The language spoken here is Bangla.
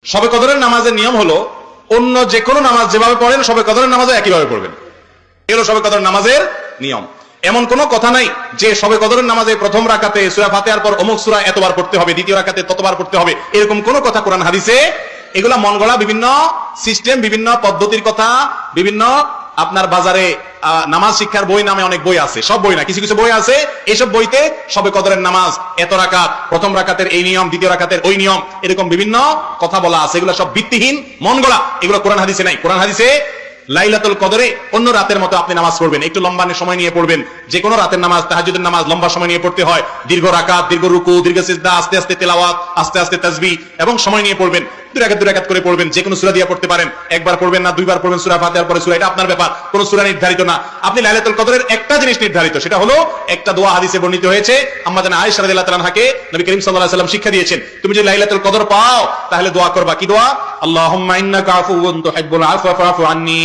শবে কদরের নামাজের নিয়ম হলো অন্য যে কোনো নামাজ যেভাবে পড়েন শবে কদরের নামাজও একইভাবে পড়বেন। এগুলো শবে কদরের নামাজের নিয়ম। এমন কোনো কথা নাই যে শবে কদরের নামাজে প্রথম রাকাতে সূরা ফাতিহার পর অমুক সূরা এতবার পড়তে হবে, দ্বিতীয় রাকাতে ততবার পড়তে হবে, এরকম কোনো কথা কোরআন হাদিসে। এগুলা মন গড়া বিভিন্ন সিস্টেম, বিভিন্ন পদ্ধতির কথা, বিভিন্ন আপনার বাজারে নামাজ শিক্ষার বই নামে অনেক বই আছে, সব বই না, কিছু কিছু বই আছে, এইসব বইতে শবে কদরের নামাজ এত রাকাত, প্রথম রাকাতের এই নিয়ম, দ্বিতীয় রাকাতের ওই নিয়ম, এরকম বিভিন্ন কথা বলা আছে। এগুলো সব ভিত্তিহীন, মন গড়া, এগুলো কোরআন হাদিসে নাই। কোরআন হাদিসে লাইলাতুল কদরে অন্য রাতের মতো আপনি নামাজ পড়বেন, একটু লম্বা সময় নিয়ে পড়বেন। যে কোনো রাতের নামাজ, তাহাজ্জুদের নামাজ লম্বা সময় নিয়ে পড়তে হয়, দীর্ঘ রাকাত, দীর্ঘ রুকু, দীর্ঘ সিজদা, আস্তে আস্তে তেলাওয়াত, আস্তে আস্তে তাসবিহ, এবং সময় নিয়ে পড়বেন। দুই রাকাত করে পড়বেন। যে কোনো সূরা দিয়ে পড়তে পারেন, একবার পড়বেন না দুইবার পড়বেন, সূরা ফাতিহার পরে সূরা, এটা আপনার ব্যাপার। কোন সূরা নির্ধারিত না। আপনি লাইলাতুল কদরের একটা জিনিস নির্ধারিত, সেটা হলো একটা দোয়া হাদিসে বর্ণিত হয়েছে। আম্মা জান আয়েশা রাদিয়াল্লাহু তাআলা আনহাকে নবী করিম সাল্লাল্লাহু আলাইহি ওয়াসাল্লাম শিক্ষা দিয়েছেন, তুমি যদি লাইলাতুল কদর পাও তাহলে দোয়া করবা। কি দোয়া? আল্লাহুম্মা ইন্নাকা আফুউন তুহিব্বুল আফওয়া ফাআফু আন্নী।